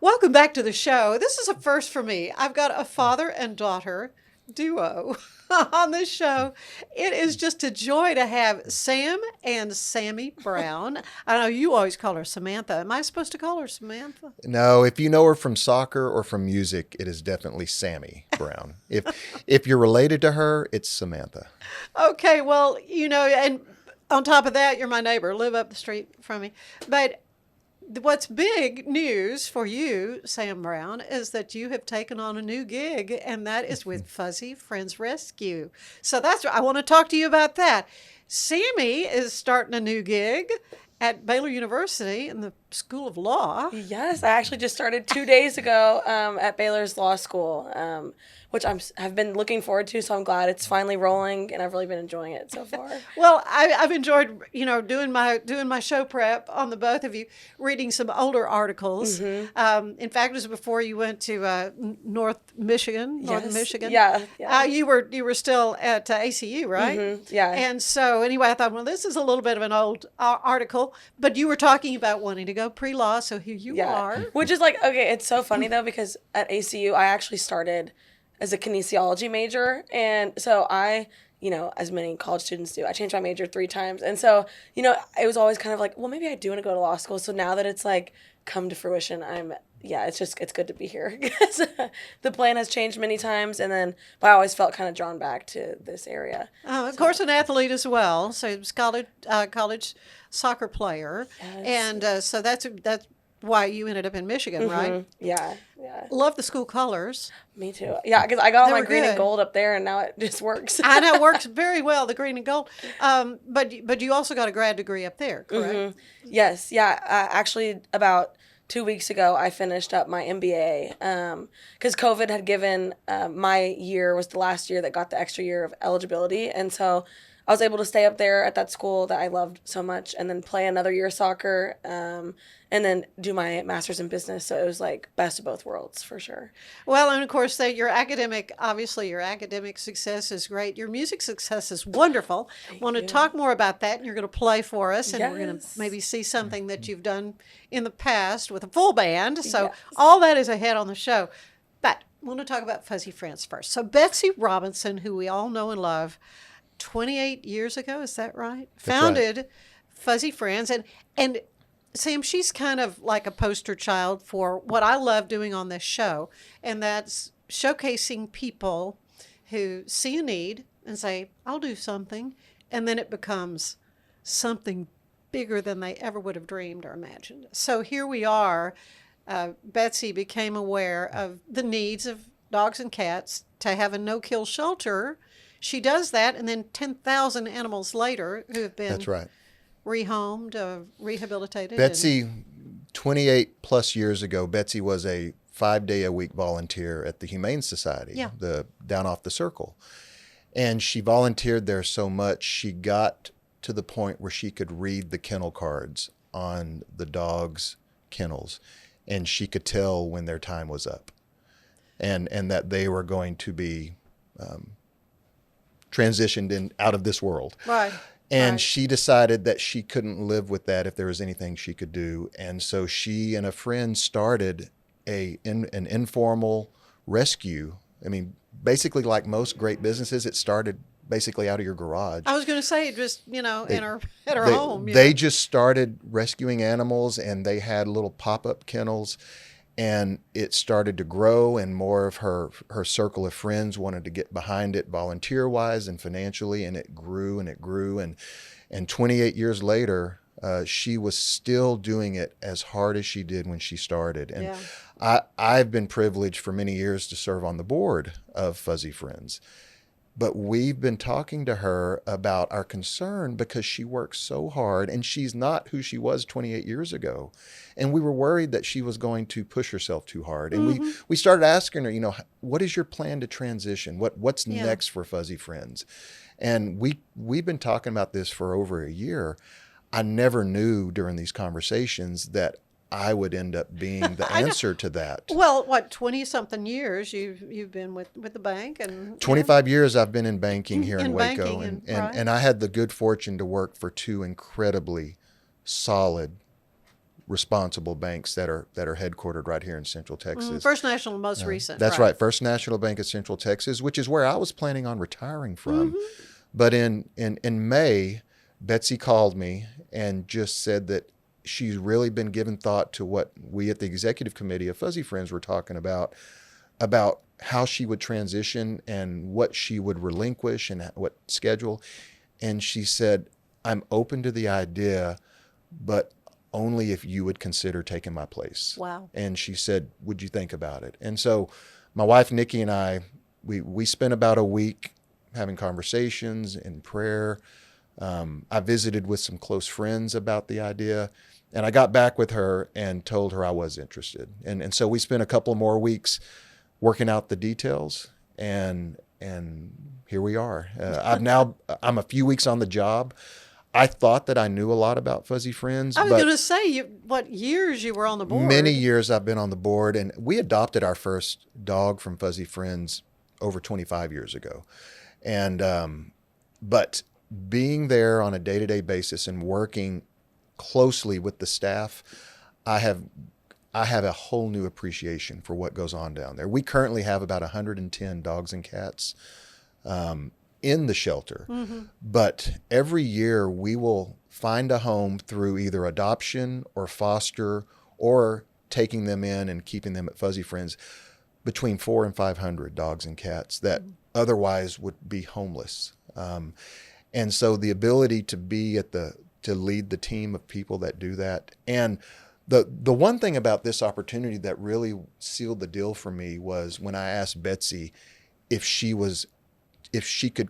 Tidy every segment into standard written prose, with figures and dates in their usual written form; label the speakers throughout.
Speaker 1: Welcome back to the show. This is a first for me. I've got a father and daughter duo on this show. It is just a joy to have Sam and Sammy Brown. I know you always call her Samantha. Am I supposed to call her Samantha?
Speaker 2: No, if you know her from soccer or from music, it is definitely Sammy Brown. If you're related to her, it's Samantha.
Speaker 1: Okay, well, and on top of that, you're my neighbor, live up the street from me. But what's big news for you, Sam Brown, is that you have taken on a new gig, and that is with Fuzzy Friends Rescue. So I want to talk to you about that. Sammy is starting a new gig at Baylor University in the School of Law.
Speaker 3: Yes, I actually just started 2 days ago at Baylor's Law School, which I've been looking forward to. So I'm glad it's finally rolling, and I've really been enjoying it so far.
Speaker 1: Well, I've enjoyed doing my show prep on the both of you, reading some older articles. Mm-hmm. In fact, it was before you went to Northern Michigan.
Speaker 3: Yeah.
Speaker 1: You were still at ACU, right?
Speaker 3: Mm-hmm. Yeah.
Speaker 1: And so anyway, I thought, well, this is a little bit of an old article, but you were talking about wanting to go pre-law, so here you are.
Speaker 3: Which is okay, it's so funny though, because at ACU, I actually started as a kinesiology major. And so I, as many college students do, I changed my major 3 times. And so, it was always kind of like, well, maybe I do want to go to law school. So now that it's come to fruition, it's good to be here because the plan has changed many times. But I always felt kind of drawn back to this area.
Speaker 1: Of course, an athlete as well. So he was college soccer player.
Speaker 3: Yes.
Speaker 1: And so that's why you ended up in Michigan,
Speaker 3: Mm-hmm.
Speaker 1: right?
Speaker 3: Yeah.
Speaker 1: Love the school colors.
Speaker 3: Me too. Yeah, because I got all my green
Speaker 1: good.
Speaker 3: and gold up there, and now it just works.
Speaker 1: I know it works very well, the green and gold. But you also got a grad degree up there, correct?
Speaker 3: Mm-hmm. Yes. Yeah. Actually, about 2 weeks ago, I finished up my MBA because COVID had given my year was the last year that got the extra year of eligibility, and so I was able to stay up there at that school that I loved so much, and then play another year of soccer, and then do my master's in business. So it was best of both worlds for sure.
Speaker 1: Well, and of course, your academic success is great. Your music success is wonderful. Want to talk more about that, and you're going to play for us, and we're going to maybe see something that you've done in the past with a full band. So all that is ahead on the show. But I want to talk about Fuzzy Friends first. So Betsy Robinson, who we all know and love, 28 years ago, is that right? Founded Fuzzy Friends. And Sam, she's kind of like a poster child for what I love doing on this show, and that's showcasing people who see a need and say, I'll do something, and then it becomes something bigger than they ever would have dreamed or imagined. So here we are. Betsy became aware of the needs of dogs and cats to have a no-kill shelter. She does that, and then 10,000 animals later who have been rehomed, rehabilitated.
Speaker 2: Betsy, 28 plus years ago, Betsy was a 5-day-a-week volunteer at the Humane Society, down off the circle. And she volunteered there so much, she got to the point where she could read the kennel cards on the dogs' kennels, and she could tell when their time was up and that they were going to be transitioned out of this world.
Speaker 1: Right.
Speaker 2: And she decided that she couldn't live with that if there was anything she could do. And so she and a friend started an informal rescue. I mean, basically like most great businesses, it started basically out of your garage.
Speaker 1: I was going to say just, at her home.
Speaker 2: They just started rescuing animals, and they had little pop-up kennels. And it started to grow, and more of her circle of friends wanted to get behind it volunteer-wise and financially, and it grew and it grew. And 28 years later, she was still doing it as hard as she did when she started. And I've been privileged for many years to serve on the board of Fuzzy Friends. But we've been talking to her about our concern because she works so hard, and she's not who she was 28 years ago. And we were worried that she was going to push herself too hard. And we started asking her, what is your plan to transition? What's next for Fuzzy Friends? And we've been talking about this for over a year. I never knew during these conversations that I would end up being the answer to that.
Speaker 1: Well, 20-something years you've been with the bank? And
Speaker 2: 25 years I've been in banking here in Waco.
Speaker 1: Banking
Speaker 2: and I had the good fortune to work for 2 incredibly solid responsible banks that are headquartered right here in Central Texas.
Speaker 1: First National, most recent.
Speaker 2: That's right. First National Bank of Central Texas, which is where I was planning on retiring from. But in May, Betsy called me and just said that she's really been giving thought to what we at the executive committee of Fuzzy Friends were talking about how she would transition and what she would relinquish and what schedule. And she said, I'm open to the idea, but only if you would consider taking my place.
Speaker 1: Wow.
Speaker 2: And she said, would you think about it? And so my wife, Nikki, and I, we spent about a week having conversations and prayer. I visited with some close friends about the idea, and I got back with her and told her I was interested. And so we spent a couple more weeks working out the details, and here we are. I'm a few weeks on the job. I thought that I knew a lot about Fuzzy Friends.
Speaker 1: I was going to say, what years you were on the board?
Speaker 2: Many years I've been on the board, and we adopted our first dog from Fuzzy Friends over 25 years ago. And but being there on a day-to-day basis and working closely with the staff, I have a whole new appreciation for what goes on down there. We currently have about 110 dogs and cats in the shelter. But every year we will find a home through either adoption or foster or taking them in and keeping them at Fuzzy Friends, between 400 and 500 dogs and cats that otherwise would be homeless. And so the ability to to lead the team of people that do that. And the one thing about this opportunity that really sealed the deal for me was when I asked Betsy if she could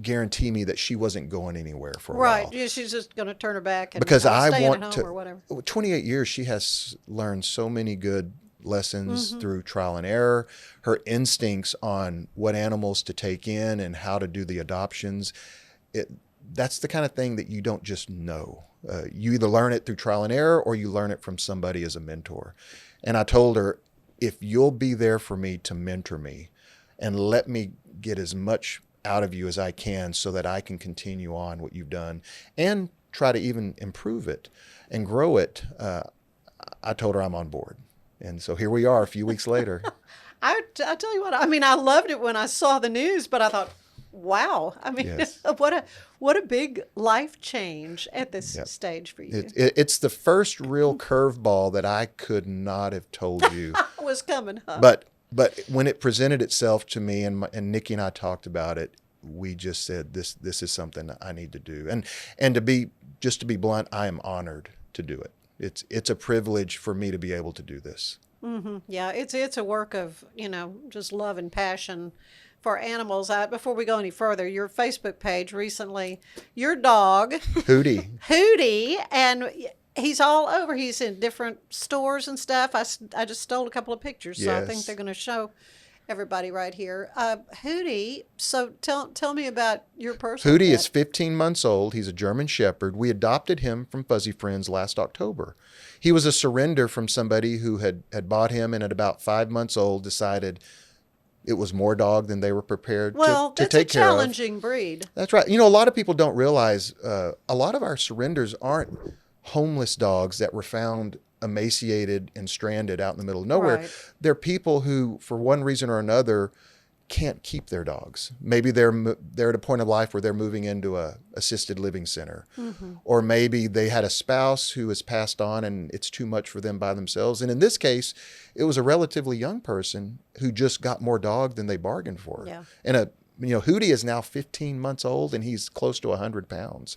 Speaker 2: guarantee me that she wasn't going anywhere for a while.
Speaker 1: Right. Yeah, she's just going to turn her back and
Speaker 2: Because I
Speaker 1: staying
Speaker 2: want
Speaker 1: at
Speaker 2: to,
Speaker 1: home or whatever.
Speaker 2: 28 years, she has learned so many good lessons through trial and error. Her instincts on what animals to take in and how to do the adoptions, that's the kind of thing that you don't just know. You either learn it through trial and error or you learn it from somebody as a mentor. And I told her, if you'll be there for me to mentor me and let me get as much out of you as I can so that I can continue on what you've done and try to even improve it and grow it, I told her I'm on board. And so here we are a few weeks later.
Speaker 1: I tell you what, I mean, I loved it when I saw the news, but I thought, wow, I mean,
Speaker 2: Yes.
Speaker 1: what a big life change at this stage for you.
Speaker 2: It's the first real curveball that I could not have told you.
Speaker 1: Was coming, huh?
Speaker 2: But when it presented itself to me and Nikki and I talked about it, we just said this is something that I need to do. And to be blunt, I am honored to do it. It's a privilege for me to be able to do this.
Speaker 1: Yeah, it's a work of, just love and passion for animals. Before we go any further, your Facebook page recently, your dog
Speaker 2: Hootie,
Speaker 1: and he's all over. He's in different stores and stuff. I just stole a couple of pictures, so I think
Speaker 2: Yes.
Speaker 1: they're going to show everybody right here. Hootie, so tell me about your personal
Speaker 2: Hootie
Speaker 1: pet.
Speaker 2: is 15 months old. He's a German Shepherd. We adopted him from Fuzzy Friends last October. He was a surrender from somebody who had bought him, and at about 5 months old decided it was more dog than they were prepared to take care of.
Speaker 1: That's a challenging breed.
Speaker 2: That's right. A lot of people don't realize a lot of our surrenders aren't homeless dogs that were found emaciated and stranded out in the middle of nowhere.
Speaker 1: Right.
Speaker 2: They're people who, for one reason or another, can't keep their dogs. Maybe they're at a point of life where they're moving into a assisted living center, or maybe they had a spouse who has passed on and it's too much for them by themselves. And in this case, it was a relatively young person who just got more dog than they bargained for.
Speaker 1: Yeah.
Speaker 2: And Hootie is now 15 months old and he's close to 100 pounds.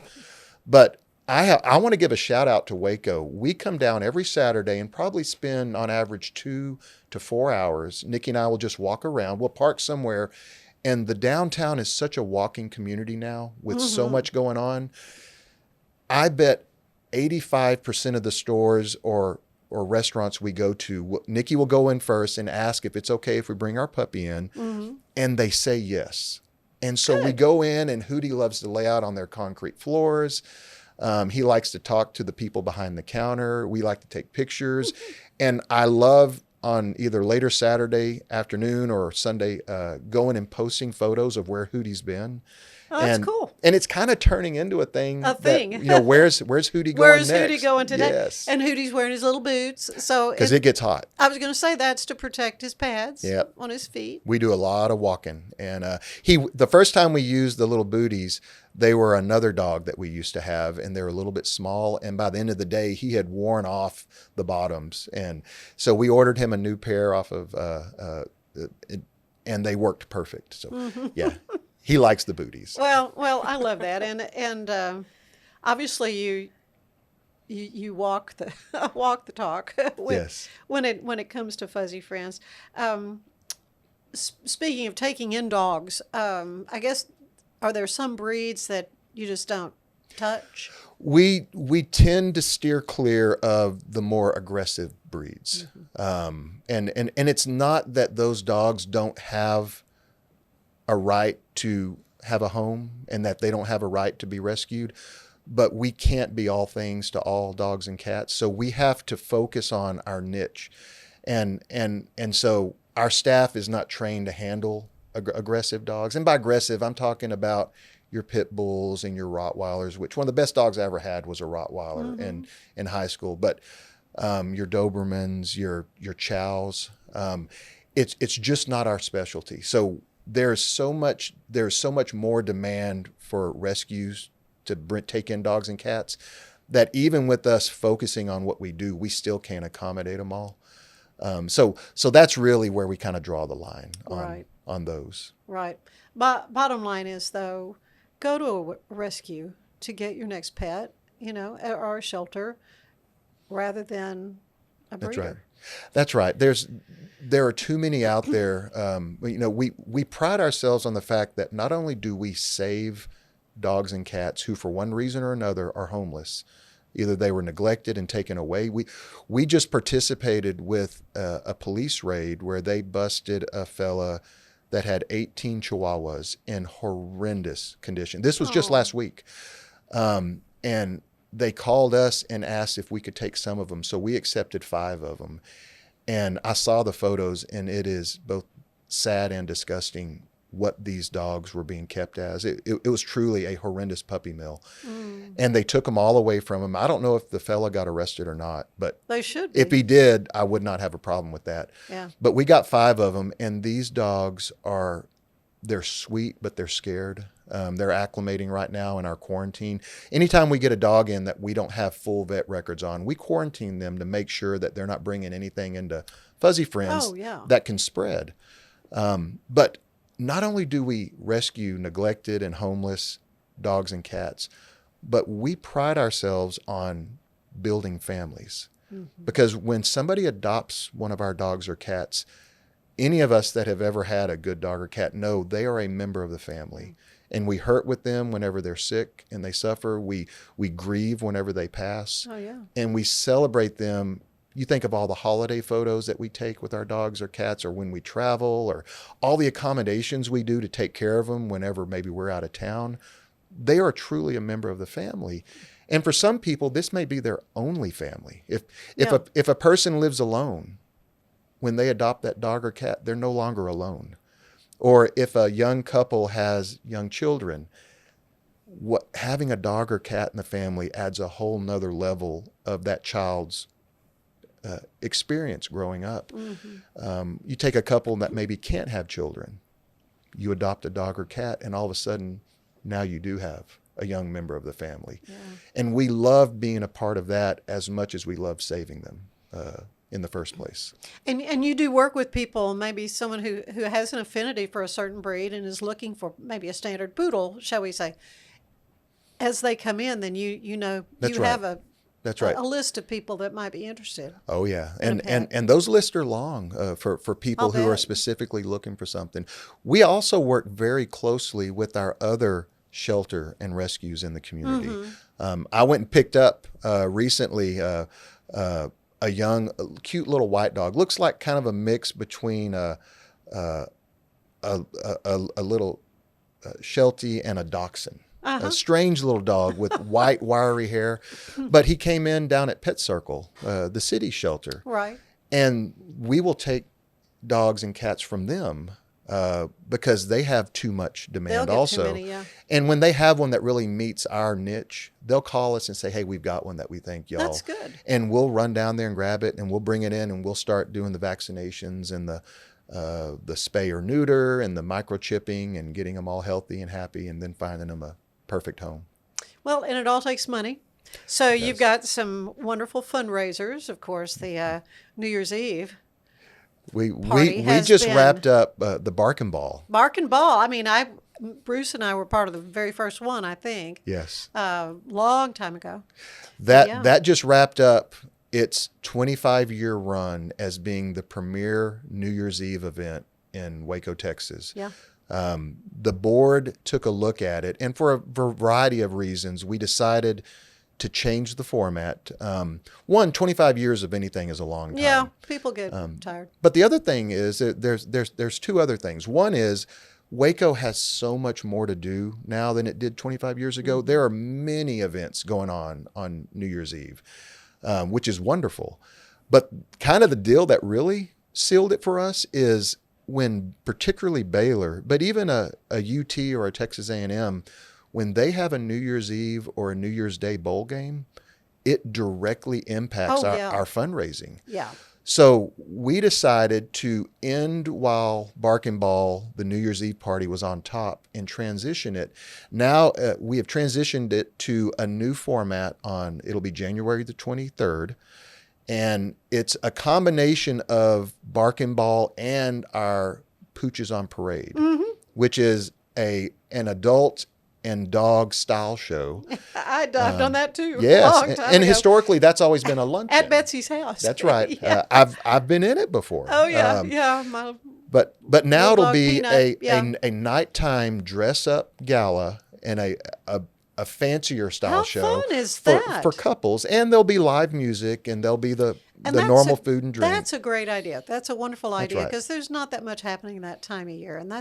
Speaker 2: But I want to give a shout out to Waco. We come down every Saturday and probably spend on average 2 to 4 hours. Nikki and I will just walk around. We'll park somewhere. And the downtown is such a walking community now with so much going on. I bet 85% of the stores or restaurants we go to, Nikki will go in first and ask if it's okay if we bring our puppy in. And they say yes. And so we go in, and Hootie loves to lay out on their concrete floors. He likes to talk to the people behind the counter. We like to take pictures. And I love on either later Saturday afternoon or Sunday going and posting photos of where Hootie's been.
Speaker 1: Oh, that's cool.
Speaker 2: And it's kind of turning into a thing.
Speaker 1: A thing.
Speaker 2: That, where's Hootie going
Speaker 1: Where's
Speaker 2: next?
Speaker 1: Hootie going today?
Speaker 2: Yes.
Speaker 1: And Hootie's wearing his little boots. So
Speaker 2: Because it gets hot.
Speaker 1: I was going to say that's to protect his pads on his feet.
Speaker 2: We do a lot of walking. And the first time we used the little booties, they were another dog that we used to have, and they were a little bit small. And by the end of the day, he had worn off the bottoms. And so we ordered him a new pair off of, and they worked perfect. So, yeah. He likes the booties.
Speaker 1: Well, I love that, and obviously you walk the talk when it comes to fuzzy friends. Speaking of taking in dogs, I guess are there some breeds that you just don't touch?
Speaker 2: We tend to steer clear of the more aggressive breeds, and it's not that those dogs don't have a right to have a home and that they don't have a right to be rescued, but we can't be all things to all dogs and cats. So we have to focus on our niche, and so our staff is not trained to handle aggressive dogs. And by aggressive, I'm talking about your pit bulls and your Rottweilers, which one of the best dogs I ever had was a Rottweiler in high school. But your Dobermans, your Chows, it's just not our specialty. So there's so much more demand for rescues to take in dogs and cats that even with us focusing on what we do, we still can't accommodate them all. So that's really where we kind of draw the line on those.
Speaker 1: Right. But bottom line is, though, go to a rescue to get your next pet, or a shelter, rather than a breeder.
Speaker 2: That's right. There are too many out there. We pride ourselves on the fact that not only do we save dogs and cats who, for one reason or another, are homeless, either they were neglected and taken away. We just participated with a police raid where they busted a fella that had 18 Chihuahuas in horrendous condition. This was just last week. And they called us and asked if we could take some of them. So we accepted 5 of them. And I saw the photos, and it is both sad and disgusting what these dogs were being kept as. It was truly a horrendous puppy mill. And they took them all away from him. I don't know if the fella got arrested or not, but
Speaker 1: they should be.
Speaker 2: If he did, I would not have a problem with that.
Speaker 1: Yeah.
Speaker 2: But we got 5 of them, and these dogs they're sweet, but they're scared. They're acclimating right now in our quarantine. Anytime we get a dog in that we don't have full vet records on, we quarantine them to make sure that they're not bringing anything into fuzzy friends that can spread. But not only do we rescue neglected and homeless dogs and cats, but we pride ourselves on building families. Because when somebody adopts one of our dogs or cats, any of us that have ever had a good dog or cat know they are a member of the family. And we hurt with them whenever they're sick and they suffer. We grieve whenever they pass.
Speaker 1: Oh, yeah.
Speaker 2: And we celebrate them. You think of all the holiday photos that we take with our dogs or cats, or when we travel, or all the accommodations we do to take care of them whenever maybe we're out of town. They are truly a member of the family. And for some people, this may be their only family. If a person lives alone, when they adopt that dog or cat, they're no longer alone. Or if a young couple has young children, having a dog or cat in the family adds a whole nother level of that child's experience growing up. You take a couple that maybe can't have children, you adopt a dog or cat, and all of a sudden, now you do have a young member of the family. Yeah. And we love being a part of that as much as we love saving them in the first place.
Speaker 1: And you do work with people, maybe someone who has an affinity for a certain breed and is looking for maybe a standard poodle, shall we say. As they come in, then you have a list of people that might be interested.
Speaker 2: Oh yeah, and those lists are long for people who are specifically looking for something. We also work very closely with our other shelter and rescues in the community. I went and picked up recently a young, cute little white dog. Looks like kind of a mix between a little Sheltie and a Dachshund. A strange little dog with white, wiry hair. But he came in down at Pet Circle, the city shelter.
Speaker 1: Right.
Speaker 2: And we will take dogs and cats from them because they have too much
Speaker 1: They'll
Speaker 2: demand
Speaker 1: get
Speaker 2: also.
Speaker 1: too many, yeah.
Speaker 2: And when they have one that really meets our niche, they'll call us and say, hey, we've got one that we think y'all.
Speaker 1: That's good.
Speaker 2: And we'll run down there and grab it, and we'll bring it in, and we'll start doing the vaccinations and the spay or neuter and the microchipping and getting them all healthy and happy, and then finding them a perfect home.
Speaker 1: Well, and it all takes money. So you've got some wonderful fundraisers. Of course, the New Year's Eve
Speaker 2: We
Speaker 1: party
Speaker 2: we
Speaker 1: has
Speaker 2: just
Speaker 1: been-
Speaker 2: wrapped up the Barking Ball.
Speaker 1: Bark and Ball. I mean, Bruce and I were part of the very first one, I think,
Speaker 2: Yes.
Speaker 1: long time ago.
Speaker 2: That
Speaker 1: Yeah.
Speaker 2: that just wrapped up its 25-year run as being the premier New Year's Eve event in Waco, Texas.
Speaker 1: Yeah.
Speaker 2: The board took a look at it, and for a variety of reasons, we decided to change the format. 25 years of anything is a long time.
Speaker 1: Yeah, people get tired.
Speaker 2: But the other thing is that there's two other things. One is Waco has so much more to do now than it did 25 years ago. There are many events going on New Year's Eve, which is wonderful. But kind of the deal that really sealed it for us is when particularly Baylor, but even a UT or a Texas A&M, when they have a New Year's Eve or a New Year's Day bowl game, it directly impacts
Speaker 1: Oh, yeah.
Speaker 2: our fundraising.
Speaker 1: Yeah.
Speaker 2: So we decided to end while Barking Ball, the New Year's Eve party, was on top, and transition it. Now we have transitioned it to a new format it'll be January the 23rd. And it's a combination of Barking Ball and our Pooches on Parade, which is an adult and dog style show.
Speaker 1: I've done that too.
Speaker 2: Yes,
Speaker 1: a long
Speaker 2: and,
Speaker 1: time
Speaker 2: and
Speaker 1: ago.
Speaker 2: historically that's always been a luncheon.
Speaker 1: At Betsy's house.
Speaker 2: That's right.
Speaker 1: Yeah.
Speaker 2: I've been in it before.
Speaker 1: Oh yeah, yeah. My,
Speaker 2: But now
Speaker 1: Little
Speaker 2: it'll
Speaker 1: dog
Speaker 2: be
Speaker 1: Peanut, yeah.
Speaker 2: a nighttime dress up gala and a fancier style
Speaker 1: How
Speaker 2: show
Speaker 1: fun is
Speaker 2: for,
Speaker 1: that?
Speaker 2: for couples, and there'll be live music, and there'll be the
Speaker 1: and that's
Speaker 2: normal
Speaker 1: a-
Speaker 2: food and drink.
Speaker 1: That's a great idea. That's a wonderful idea
Speaker 2: right.
Speaker 1: because there's not that much happening that time of year, and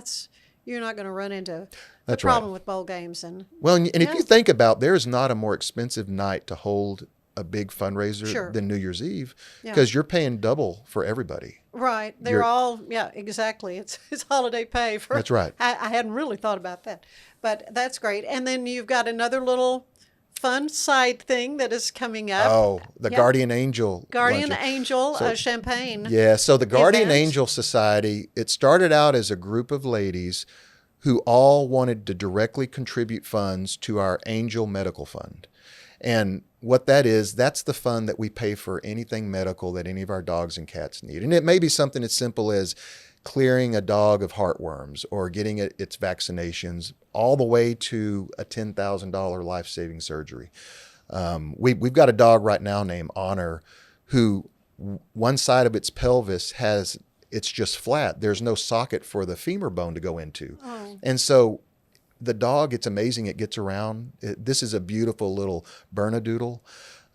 Speaker 1: you're not going to run into the
Speaker 2: That's right.
Speaker 1: problem with bowl games and
Speaker 2: Well, and if
Speaker 1: Yeah.
Speaker 2: you think about, there's not a more expensive night to hold a big fundraiser
Speaker 1: Sure.
Speaker 2: than New Year's Eve,
Speaker 1: Yeah.
Speaker 2: because you're paying double for everybody.
Speaker 1: right. They're
Speaker 2: You're-
Speaker 1: all exactly. It's holiday pay for.
Speaker 2: That's right.
Speaker 1: I hadn't really thought about that, but that's great. And then you've got another little fun side thing that is coming up.
Speaker 2: Oh, the
Speaker 1: Yeah.
Speaker 2: Guardian Angel.
Speaker 1: Guardian
Speaker 2: luncheon.
Speaker 1: Angel
Speaker 2: So-
Speaker 1: Champagne.
Speaker 2: Yeah, so the Guardian
Speaker 1: event.
Speaker 2: Angel Society, it started out as a group of ladies who all wanted to directly contribute funds to our Angel Medical Fund. And what that is, that's the fund that we pay for anything medical that any of our dogs and cats need. And it may be something as simple as clearing a dog of heartworms or getting it its vaccinations, all the way to a $10,000 life-saving surgery. We've got a dog right now named Honor, who one side of its pelvis it's just flat. There's no socket for the femur bone to go into.
Speaker 1: Oh.
Speaker 2: And so the dog, it's amazing. It gets around. This is a beautiful little Bernedoodle.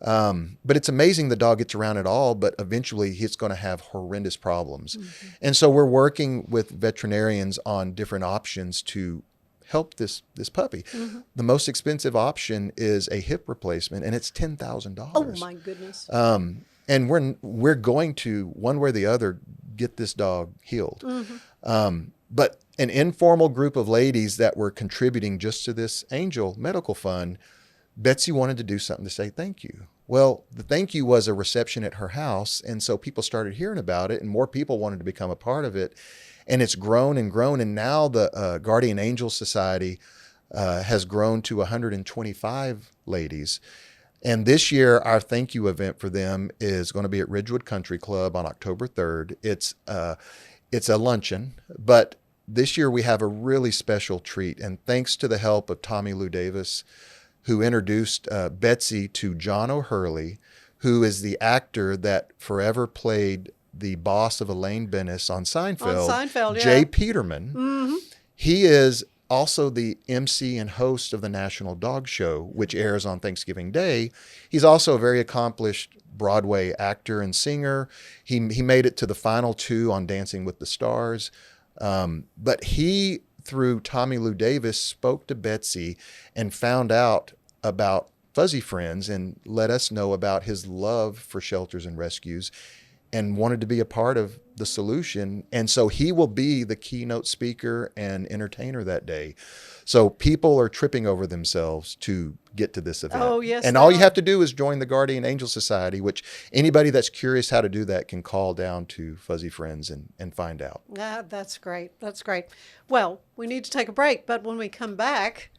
Speaker 2: But it's amazing the dog gets around at all, but eventually he's going to have horrendous problems.
Speaker 1: Mm-hmm.
Speaker 2: And so we're working with veterinarians on different options to help this puppy.
Speaker 1: Mm-hmm.
Speaker 2: The most expensive option is a hip replacement, and it's $10,000.
Speaker 1: Oh my goodness.
Speaker 2: And we're going to, one way or the other, get this dog healed. But an informal group of ladies that were contributing just to this Angel Medical Fund, Betsy wanted to do something to say thank you. Well, the thank you was a reception at her house, and so people started hearing about it, and more people wanted to become a part of it. And it's grown and grown, and now the Guardian Angel Society has grown to 125 ladies. And this year, our thank you event for them is going to be at Ridgewood Country Club on October 3rd. It's a luncheon, but this year we have a really special treat. And thanks to the help of Tommy Lou Davis, who introduced Betsy to John O'Hurley, who is the actor that forever played the boss of Elaine Bennis on Seinfeld.
Speaker 1: On Seinfeld, yeah.
Speaker 2: Jay Peterman. He is also the MC and host of the National Dog Show, which airs on Thanksgiving Day. He's also a very accomplished Broadway actor and singer. He made it to the final two on Dancing with the Stars. But he, through Tommy Lou Davis, spoke to Betsy and found out about Fuzzy Friends and let us know about his love for shelters and rescues. and wanted to be a part of the solution. And so he will be the keynote speaker and entertainer that day. So people are tripping over themselves to get to this event.
Speaker 1: Oh, yes,
Speaker 2: and
Speaker 1: they
Speaker 2: all you
Speaker 1: are.
Speaker 2: have to do is join the Guardian Angel Society, which anybody that's curious how to do that can call down to Fuzzy Friends and find out.
Speaker 1: That's great. That's great. Well, we need to take a break, but when we come back,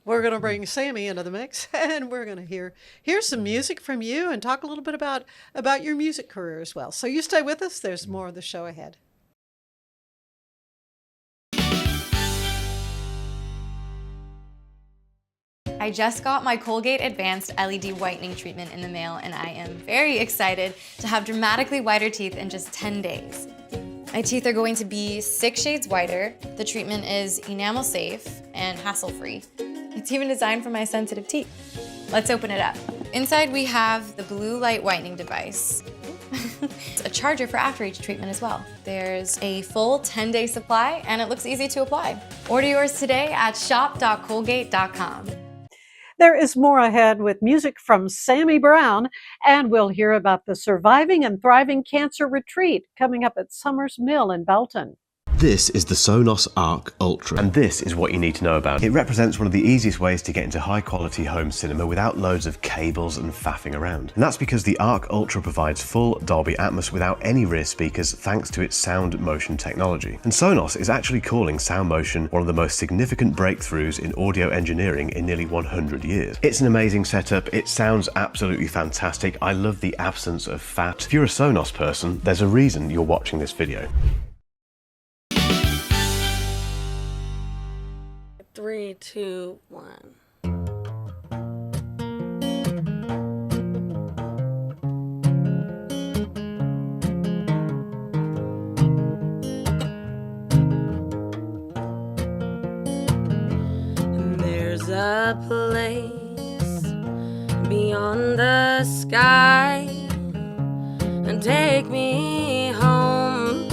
Speaker 1: we're going to bring Sami into the mix, and we're going to hear some music from you and talk a little bit about your music career as well. So you stay with us. There's more of the show ahead.
Speaker 4: I just got my Colgate Advanced LED Whitening Treatment in the mail, and I am very excited to have dramatically whiter teeth in just 10 days. My teeth are going to be 6 shades whiter. The treatment is enamel safe and hassle-free. It's even designed for my sensitive teeth. Let's open it up. Inside we have the blue light whitening device. It's a charger for after each treatment as well. There's a full 10-day supply, and it looks easy to apply. Order yours today at shop.colgate.com.
Speaker 1: There is more ahead with music from Sami Brown, and we'll hear about the Surviving and Thriving Cancer Retreat coming up at Summers Mill in Belton.
Speaker 5: This is the Sonos Arc Ultra, and this is what you need to know about. It represents one of the easiest ways to get into high quality home cinema without loads of cables and faffing around. And that's because the Arc Ultra provides full Dolby Atmos without any rear speakers thanks to its sound motion technology. And Sonos is actually calling sound motion one of the most significant breakthroughs in audio engineering in nearly 100 years. It's an amazing setup, it sounds absolutely fantastic. I love the absence of fat. If you're a Sonos person, there's a reason you're watching this video.
Speaker 3: 3, 2, 1. There's a place beyond the sky, and take me home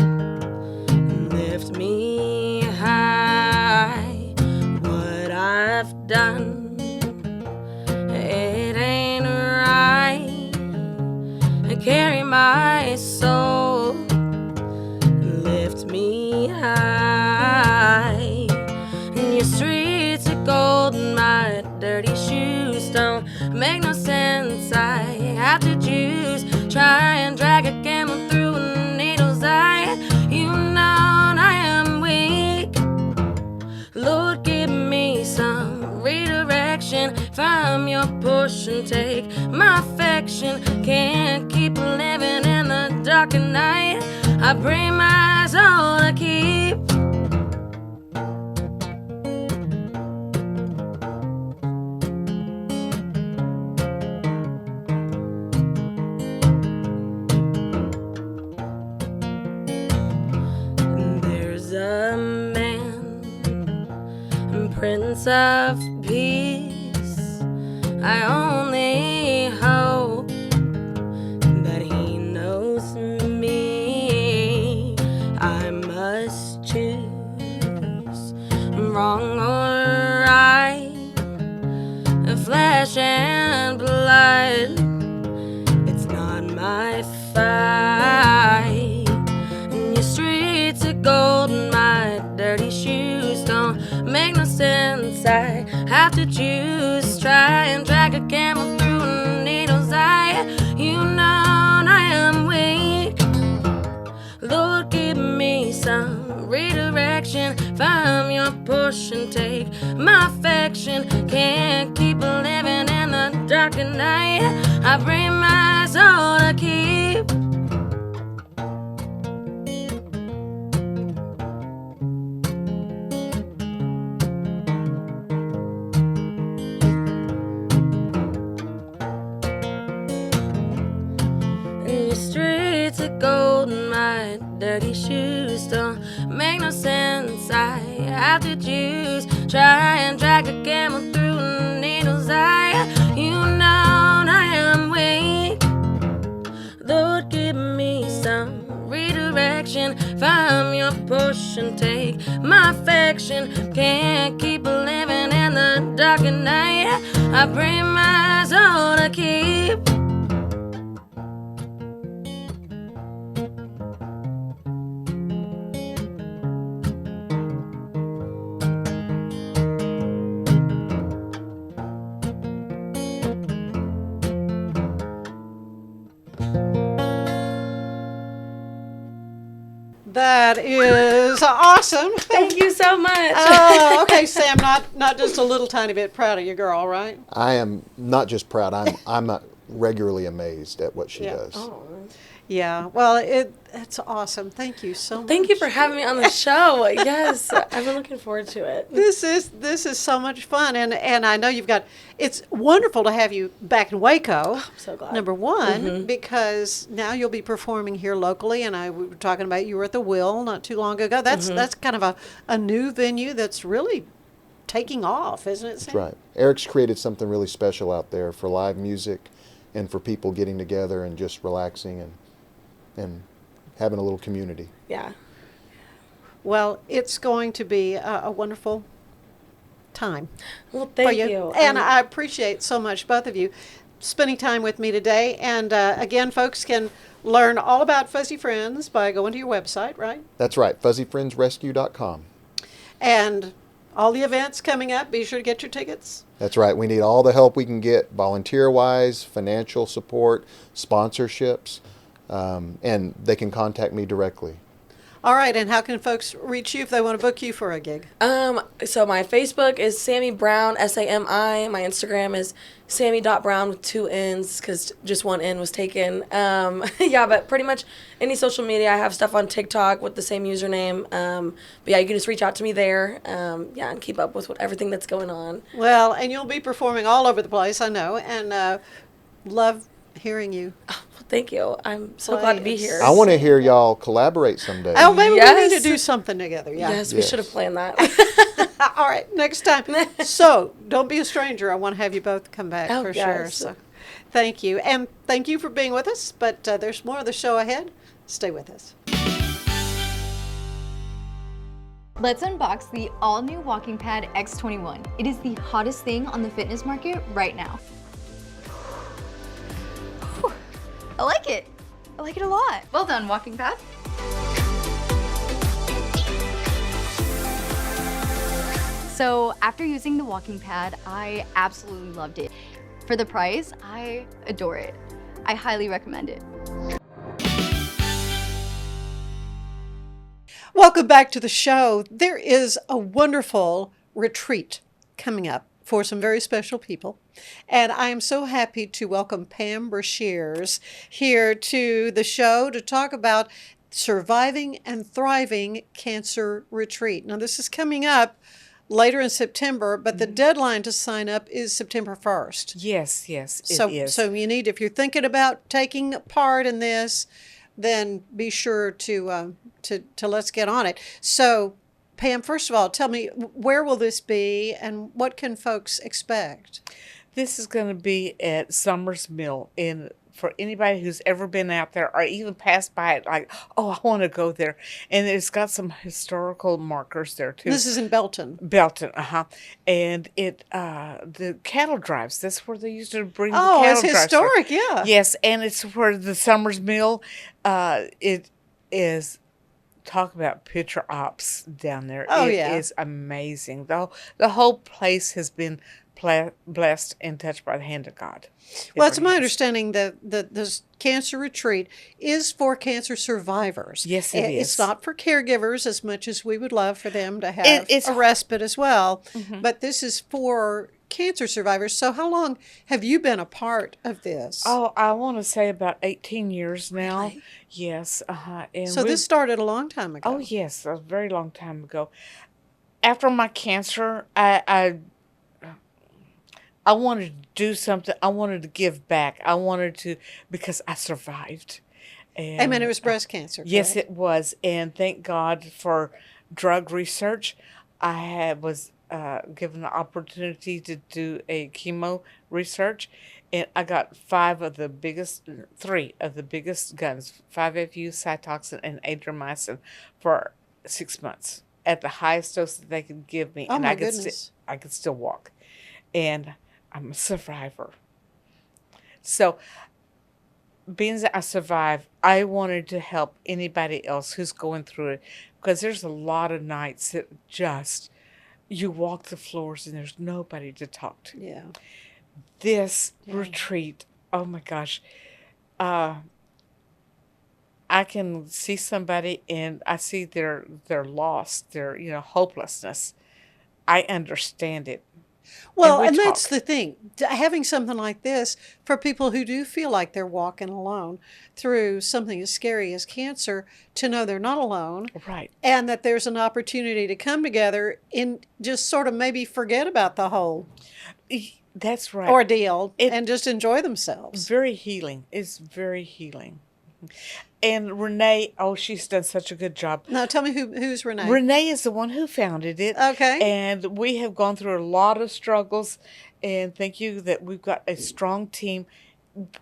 Speaker 3: and lift me high. What I've done, it ain't right. I carry my soul and lift me high. And your streets are gold and my dirty shoes don't make no sense. I have to choose, try and drag a camel through a needle's eye. You know I am weak, Lord, give me some redirection. If I'm your portion, take my affection. Can't keep living in the dark at night. I pray my soul to keep. There's a man, Prince of Peace. I only hope that he knows me. I must choose wrong or right, flesh and blood. It's not my fight. And your streets are gold and my dirty shoes don't make no sense. I have to choose, try and drag a camel through a needle's eye. You know I am weak, Lord, give me some redirection. If I'm your portion, take my affection. Can't keep living in the dark at night. I bring my soul to keep. And your streets are gold and my dirty shoes don't make no sense. I have to choose, try and drag a camel through a needle's eye. You know I am weak, Lord, give me some redirection. If I'm your portion, take my affection. Can't keep living in the dark at night. I pray my soul to keep.
Speaker 1: That is awesome.
Speaker 3: Thank you so much.
Speaker 1: Oh, okay, Sam. Not just a little tiny bit proud of your girl, right?
Speaker 2: I am not just proud. I'm regularly amazed at what she
Speaker 1: Yeah.
Speaker 2: does.
Speaker 3: Oh.
Speaker 1: Yeah. Well, it's awesome. Thank you so much.
Speaker 3: Thank you for having me on the show. Yes, I've been looking forward to it.
Speaker 1: This is so much fun, and I know you've got. It's wonderful to have you back in Waco.
Speaker 3: I'm so glad.
Speaker 1: Number one, because now you'll be performing here locally, and we were talking about you were at the Will not too long ago. That's kind of a new venue that's really taking off, isn't it, Sam?
Speaker 2: That's right. Eric's created something really special out there for live music and for people getting together and just relaxing and having a little community.
Speaker 3: Yeah.
Speaker 1: Well, it's going to be a wonderful time.
Speaker 3: Well,
Speaker 1: for
Speaker 3: thank you.
Speaker 1: And I appreciate so much, both of you, spending time with me today. And again, folks can learn all about Fuzzy Friends by going to your website, right?
Speaker 2: That's right, fuzzyfriendsrescue.com.
Speaker 1: And all the events coming up, be sure to get your tickets.
Speaker 2: That's right. We need all the help we can get, volunteer-wise, financial support, sponsorships, and they can contact me directly.
Speaker 1: All right, and how can folks reach you if they want to book you for a gig?
Speaker 3: So my Facebook is Sammy Brown, Sami. My Instagram is Sammy.Brown with 2 N's because just 1 N was taken. Yeah, but pretty much any social media. I have stuff on TikTok with the same username. But yeah, you can just reach out to me there. Yeah, and keep up with everything that's going on.
Speaker 1: Well, and you'll be performing all over the place, I know, and love hearing you.
Speaker 3: Well, thank you. I'm so glad to be here.
Speaker 2: I want to hear y'all collaborate someday.
Speaker 1: Oh, maybe we need
Speaker 3: Yes.
Speaker 1: to do something together. Yeah.
Speaker 3: Yes, we
Speaker 2: Yes.
Speaker 3: should have planned that.
Speaker 1: All right, next time. So don't be a stranger. I want to have you both come back
Speaker 3: Oh,
Speaker 1: for sure.
Speaker 3: yes.
Speaker 1: So thank you. And thank you for being with us. But there's more of the show ahead. Stay with us.
Speaker 4: Let's unbox the all-new Walking Pad X21. It is the hottest thing on the fitness market right now. Whew. I like it. I like it a lot. Well done, Walking Pad. So after using the Walking Pad, I absolutely loved it. For the price, I adore it. I highly recommend it.
Speaker 1: Welcome back to the show. There is a wonderful retreat coming up for some very special people. And I am so happy to welcome Pam Brashears here to the show to talk about Surviving and Thriving Cancer Retreat. Now, this is coming up later in September, but the deadline to sign up is September 1st.
Speaker 6: Yes, it is.
Speaker 1: So you need, if you're thinking about taking part in this, then be sure to let's get on it. So, Pam, first of all, tell me, where will this be and what can folks expect?
Speaker 6: This is going to be at Summers Mill. And for anybody who's ever been out there or even passed by it, like, oh, I want to go there. And it's got some historical markers there, too.
Speaker 1: This is in Belton.
Speaker 6: Belton, and it the cattle drives. That's where they used to bring the
Speaker 1: Oh,
Speaker 6: cattle
Speaker 1: it's
Speaker 6: drives from.
Speaker 1: historic, yeah.
Speaker 6: Yes, and it's where the Summers Mill. It is. Talk about picture ops down there.
Speaker 1: Oh,
Speaker 6: It
Speaker 1: yeah.
Speaker 6: is amazing. The whole place has been blessed and touched by the hand of God.
Speaker 1: Well, it's
Speaker 6: It
Speaker 1: my
Speaker 6: really is.
Speaker 1: understanding that this cancer retreat is for cancer survivors.
Speaker 6: Yes, it
Speaker 1: It's
Speaker 6: is.
Speaker 1: not for caregivers as much as we would love for them to have
Speaker 6: It's-
Speaker 1: a respite as well. But this is for cancer survivors. So how long have you been a part of this?
Speaker 6: Oh, I want to say about 18 years now.
Speaker 1: Really?
Speaker 6: Yes, And
Speaker 1: so this started a long time ago.
Speaker 6: Oh, yes, a very long time ago. After my cancer, I wanted to do something. I wanted to give back. I wanted to, because I survived. And,
Speaker 1: I mean, it was breast cancer.
Speaker 6: Yes,
Speaker 1: correct?
Speaker 6: it was. And thank God for drug research. I was given the opportunity to do a chemo research. And I got three of the biggest guns, 5-FU, Cytoxin, and Adriamycin for 6 months at the highest dose that they could give me.
Speaker 1: Oh,
Speaker 6: and
Speaker 1: my
Speaker 6: I could
Speaker 1: goodness.
Speaker 6: I could still walk. And I'm a survivor. So, being that I survived, I wanted to help anybody else who's going through it, because there's a lot of nights that just, you walk the floors and there's nobody to talk to.
Speaker 1: Yeah.
Speaker 6: This retreat, oh my gosh, I I can see somebody and I see their loss, their hopelessness. I understand it.
Speaker 1: Well,
Speaker 6: we
Speaker 1: and that's
Speaker 6: talk.
Speaker 1: the thing. Having something like this for people who do feel like they're walking alone through something as scary as cancer, to know they're not alone,
Speaker 6: Right.
Speaker 1: and that there's an opportunity to come together and just sort of maybe forget about the whole
Speaker 6: That's right.
Speaker 1: ordeal
Speaker 6: It-
Speaker 1: and just enjoy themselves.
Speaker 6: Very healing. It's very healing. And Renee, oh, she's done such a good job.
Speaker 1: Now, tell me who's Renee?
Speaker 6: Renee is the one who founded it.
Speaker 1: Okay.
Speaker 6: And we have gone through a lot of struggles. And thank you that we've got a strong team.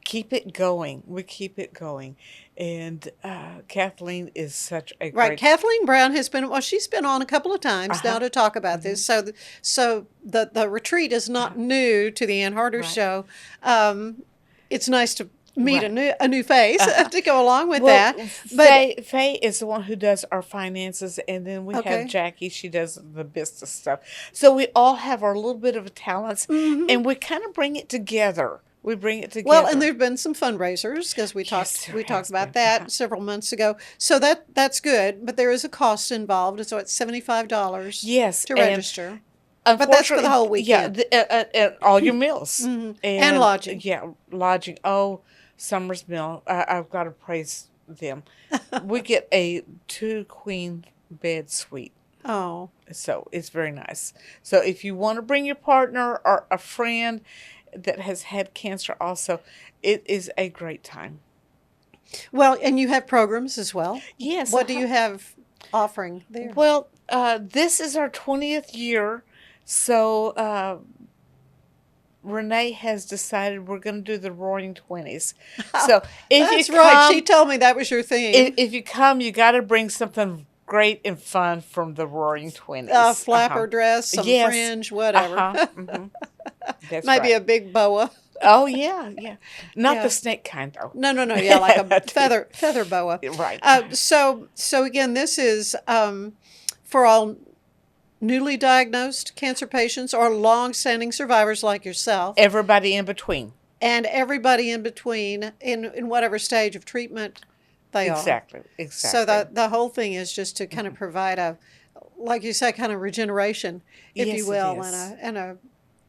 Speaker 6: Keep it going. We keep it going. And Kathleen is such a
Speaker 1: Right,
Speaker 6: great...
Speaker 1: Kathleen Brown has been, well, she's been on a couple of times now to talk about this. So the retreat is not new to the Ann Harder
Speaker 6: Right.
Speaker 1: show. It's nice to meet
Speaker 6: Right.
Speaker 1: a new face to go along with
Speaker 6: Well,
Speaker 1: that. But
Speaker 6: Faye is the one who does our finances, and then we
Speaker 1: Okay.
Speaker 6: have Jackie. She does the business stuff. So we all have our little bit of talents, and we kind of bring it together. We bring it together.
Speaker 1: well, and there've been some fundraisers because we
Speaker 6: Yes, there
Speaker 1: talked
Speaker 6: has
Speaker 1: about
Speaker 6: been.
Speaker 1: that several months ago. So that's good, but there is a cost involved. So it's $75
Speaker 6: Yes,
Speaker 1: to
Speaker 6: and
Speaker 1: register. But that's for the whole weekend.
Speaker 6: Yeah, and all your meals.
Speaker 1: And lodging.
Speaker 6: Yeah, lodging. Oh, Summer's Mill. I've got to praise them. We get a 2-queen bed suite.
Speaker 1: Oh,
Speaker 6: So it's very nice. So if you want to bring your partner or a friend that has had cancer also, it is a great time.
Speaker 1: well, and you have programs as well.
Speaker 6: Yes.
Speaker 1: What do you have offering there?
Speaker 6: Well, this is our 20th year. So Renee has decided we're going to do the Roaring 20s. So if
Speaker 1: That's
Speaker 6: you
Speaker 1: right.
Speaker 6: come,
Speaker 1: She told me that was your theme.
Speaker 6: if you come, you got to bring something great and fun from the Roaring 20s.
Speaker 1: A flapper dress, some
Speaker 6: Yes.
Speaker 1: fringe, whatever.
Speaker 6: That's
Speaker 1: Maybe
Speaker 6: right.
Speaker 1: a big boa.
Speaker 6: Oh yeah, yeah. Not
Speaker 1: Yeah.
Speaker 6: the snake kind though.
Speaker 1: No, yeah, like a feather boa.
Speaker 6: Right.
Speaker 1: So again, this is for all newly diagnosed cancer patients or long-standing survivors like yourself,
Speaker 6: Everybody in between.
Speaker 1: and everybody in between in whatever stage of treatment they are.
Speaker 6: Exactly.
Speaker 1: So the whole thing is just to kind of provide a, like you say, kind of regeneration, if
Speaker 6: Yes,
Speaker 1: you
Speaker 6: it
Speaker 1: will,
Speaker 6: is.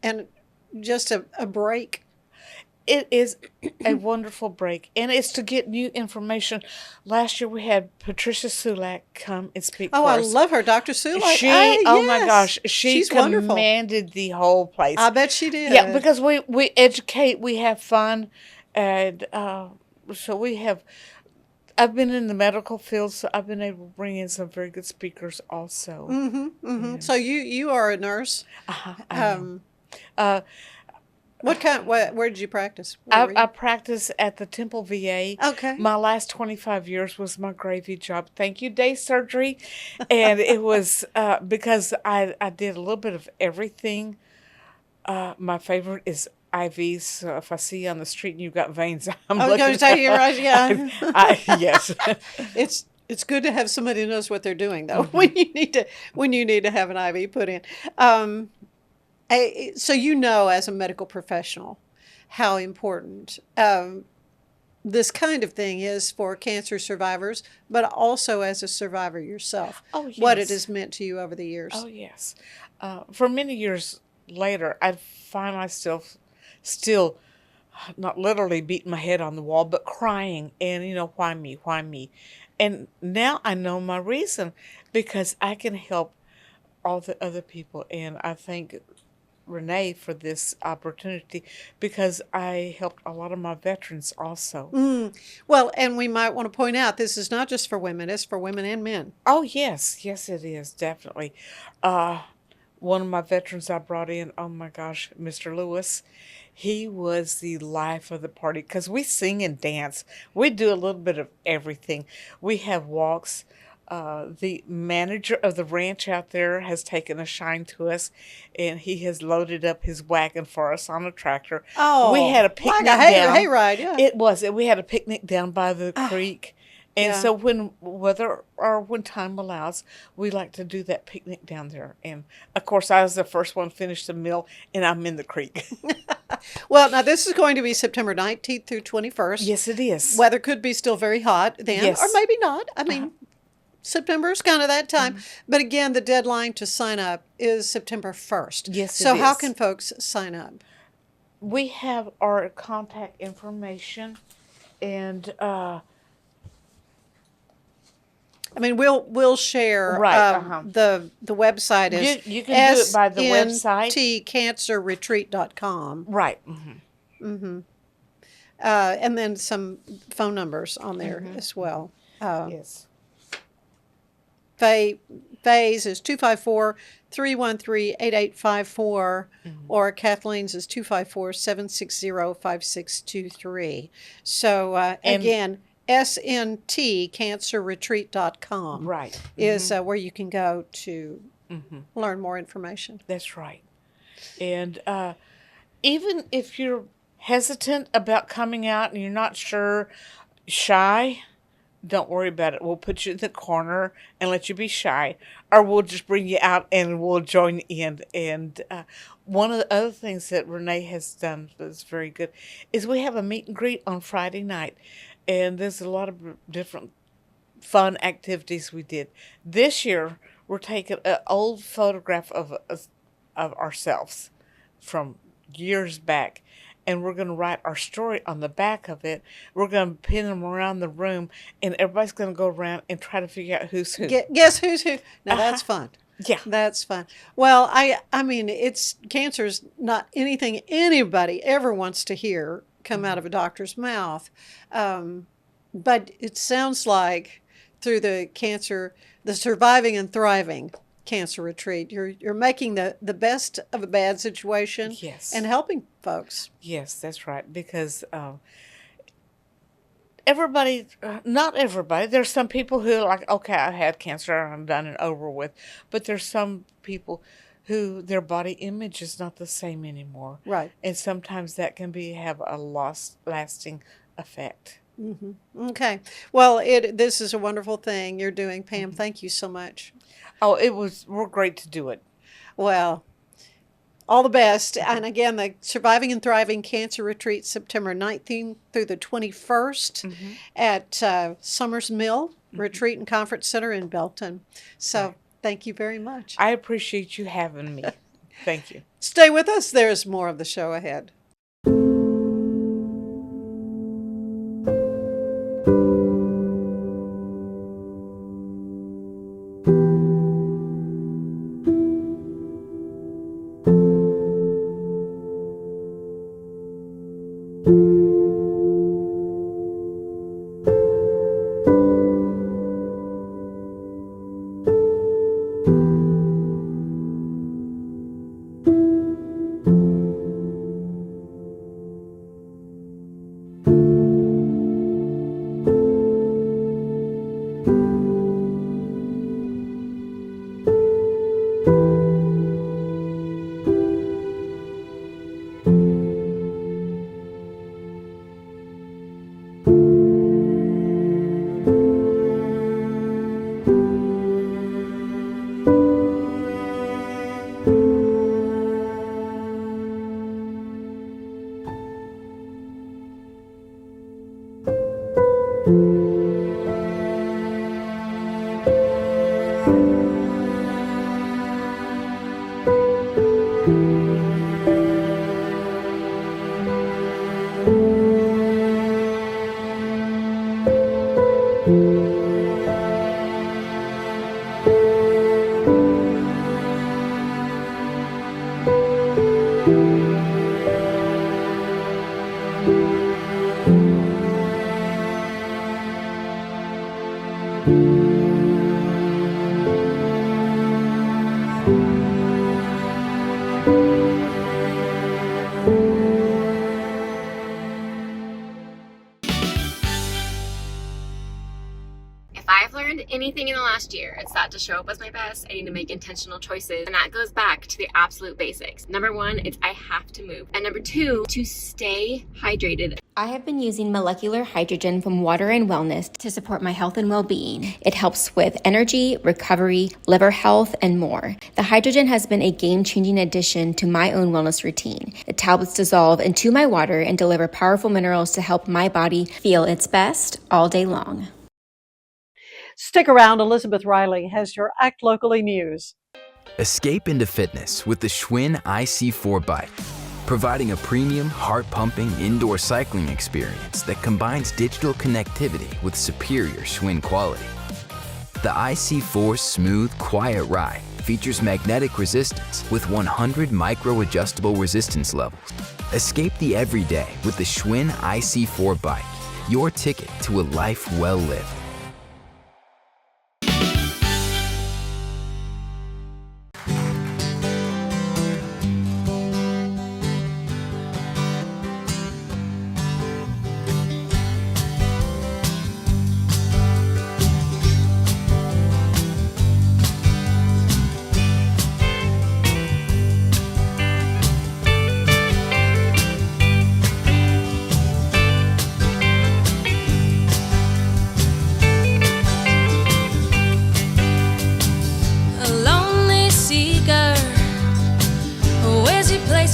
Speaker 1: and just a break.
Speaker 6: It is a wonderful break, and it's to get new information. Last year we had Patricia Sulak come and speak
Speaker 1: Oh,
Speaker 6: for
Speaker 1: I
Speaker 6: us.
Speaker 1: love her, Dr. Sulak.
Speaker 6: She, oh my
Speaker 1: Yes.
Speaker 6: gosh, she
Speaker 1: She's wonderful.
Speaker 6: commanded the whole place.
Speaker 1: I bet she did.
Speaker 6: Yeah, because we educate, we have fun, and so we have. I've been in the medical field, so I've been able to bring in some very good speakers also.
Speaker 1: So you are a nurse. What kind? Where did you practice? Where were you?
Speaker 6: I practice at the Temple VA.
Speaker 1: Okay.
Speaker 6: My last 25 years was my gravy job. Thank you, day surgery. And it was because I did a little bit of everything. My favorite is IVs. So if I see you on the street and you've got veins, I'm
Speaker 1: I was
Speaker 6: looking
Speaker 1: going to tell you, right? Yeah.
Speaker 6: yes.
Speaker 1: It's good to have somebody who knows what they're doing, though, when you need to have an IV put in. So you know, as a medical professional, how important this kind of thing is for cancer survivors, but also as a survivor yourself.
Speaker 6: Oh,
Speaker 1: What it
Speaker 6: yes.
Speaker 1: has meant to you over the years.
Speaker 6: Oh, yes. For many years later, I find myself still not literally beating my head on the wall, but crying and, why me? Why me? And now I know my reason, because I can help all the other people. And I thank Renee for this opportunity, because I helped a lot of my veterans also.
Speaker 1: Well, and we might want to point out, this is not just for women, it's for women and men.
Speaker 6: Oh, yes. Yes, it is. Definitely. One of my veterans I brought in, oh my gosh, Mr. Lewis, he was the life of the party, because we sing and dance. We do a little bit of everything. We have walks. The manager of the ranch out there has taken a shine to us, and he has loaded up his wagon for us on a tractor.
Speaker 1: Oh,
Speaker 6: we had a picnic
Speaker 1: like a
Speaker 6: down.
Speaker 1: hayride, yeah.
Speaker 6: It was. We had a picnic down by the creek. And
Speaker 1: yeah.
Speaker 6: so when time allows, we like to do that picnic down there. And of course, I was the first one to finish the meal, and I'm in the creek.
Speaker 1: Well, now this is going to be September 19th through 21st.
Speaker 6: Yes, it is.
Speaker 1: Weather could be still very hot then,
Speaker 6: Yes.
Speaker 1: or maybe not. I mean, September is kind of that time. But again, the deadline to sign up is September 1st.
Speaker 6: Yes,
Speaker 1: So
Speaker 6: it
Speaker 1: how
Speaker 6: is.
Speaker 1: can folks sign up?
Speaker 6: We have our contact information, and
Speaker 1: I mean, we'll share
Speaker 6: Right,
Speaker 1: the website is
Speaker 6: You can do it by the website.
Speaker 1: SNTcancerretreat.com.
Speaker 6: right.
Speaker 1: And then some phone numbers on there as well.
Speaker 6: Yes.
Speaker 1: Faye's is 254-313-8854, or Kathleen's is 254-760-5623. So again, SNTcancerretreat.com
Speaker 6: Right.
Speaker 1: is where you can go to learn more information.
Speaker 6: That's right. And even if you're hesitant about coming out and you're not sure, shy, don't worry about it. We'll put you in the corner and let you be shy, or we'll just bring you out and we'll join in. And one of the other things that Renee has done that's very good is we have a meet and greet on Friday night, and there's a lot of different fun activities we did. This year, we're taking an old photograph of ourselves from years back, and we're going to write our story on the back of it. We're going to pin them around the room, and everybody's going to go around and try to figure out who's who.
Speaker 1: Guess who's who? Now that's fun.
Speaker 6: Yeah.
Speaker 1: That's fun. Well, I mean, cancer's not anything anybody ever wants to hear come out of a doctor's mouth. But it sounds like through the Surviving and Thriving Cancer Retreat, you're making the best of a bad situation.
Speaker 6: Yes.
Speaker 1: And helping folks.
Speaker 6: Yes, that's right. Because everybody, not everybody, there's some people who are like, okay, I had cancer, I'm done and over with. But there's some people who their body image is not the same anymore.
Speaker 1: Right.
Speaker 6: And sometimes that can have a lasting effect.
Speaker 1: Okay. Well, this is a wonderful thing you're doing, Pam. Thank you so much.
Speaker 6: Oh, we're great to do it.
Speaker 1: Well, all the best. And again, the Surviving and Thriving Cancer Retreat, September 19th through the 21st at Summers Mill Retreat and Conference Center in Belton. So thank you very much.
Speaker 6: I appreciate you having me. Thank you.
Speaker 1: Stay with us. There's more of the show ahead.
Speaker 7: last year. It's that to show up as my best, I need to make intentional choices. And that goes back to the absolute basics. Number one, it's I have to move. And number two, to stay hydrated.
Speaker 8: I have been using molecular hydrogen from Water and Wellness to support my health and well-being. It helps with energy, recovery, liver health, and more. The hydrogen has been a game-changing addition to my own wellness routine. The tablets dissolve into my water and deliver powerful minerals to help my body feel its best all day long.
Speaker 1: Stick around. Elizabeth Riley has your Act Locally news.
Speaker 9: Escape into fitness with the Schwinn IC4 bike, providing a premium, heart-pumping indoor cycling experience that combines digital connectivity with superior Schwinn quality. The IC4's smooth, quiet ride features magnetic resistance with 100 micro-adjustable resistance levels. Escape the everyday with the Schwinn IC4 bike, your ticket to a life well lived.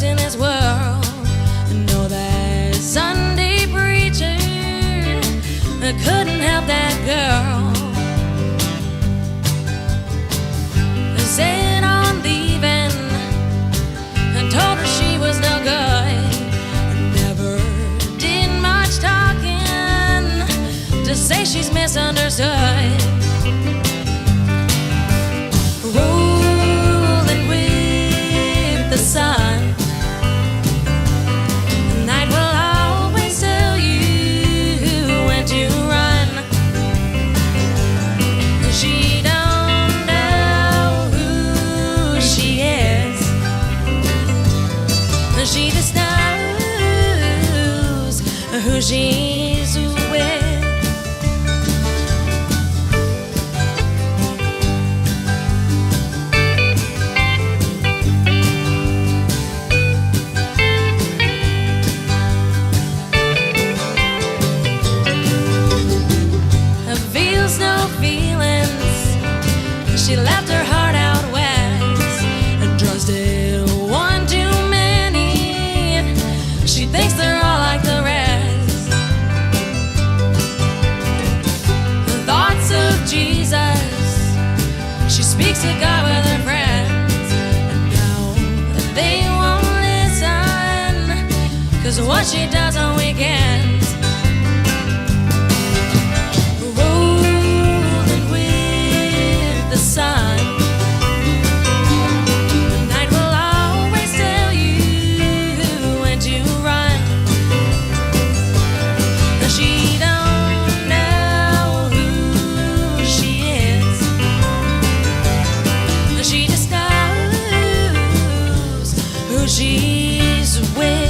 Speaker 10: In his world, know that Sunday preacher couldn't help that girl. Said I'm leaving and told her she was no good. Never did much talking to say she's misunderstood. Rolling with the sun. She just knows who she's with. Feels no feelings. She left her heart out west and trusted one too many. She thinks they're all like the rest. The thoughts of Jesus, she speaks to God with her friends. And now they won't listen, 'cause what she does on weekends. Rolling with the sun. She's with.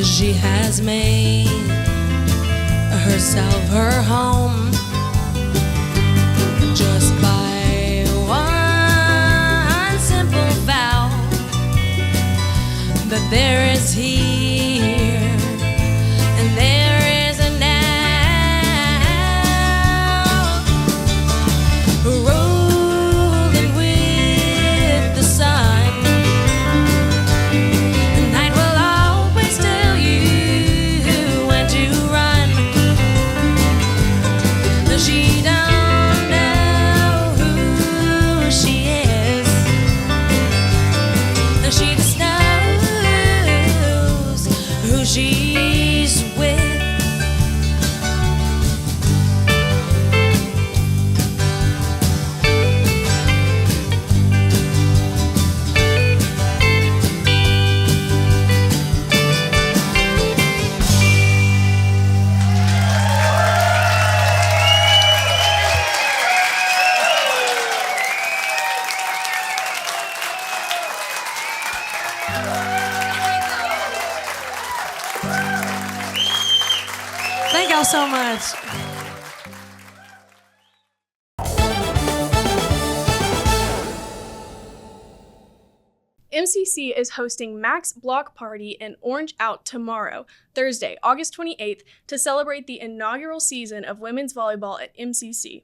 Speaker 10: She has made herself her home just by one simple vow that there is here and there is a now. Rolling with the sun. She don't know who she is. She just knows
Speaker 3: much.
Speaker 11: MCC is hosting Max Block Party in Orange Out tomorrow, Thursday, August 28th, to celebrate the inaugural season of women's volleyball at MCC.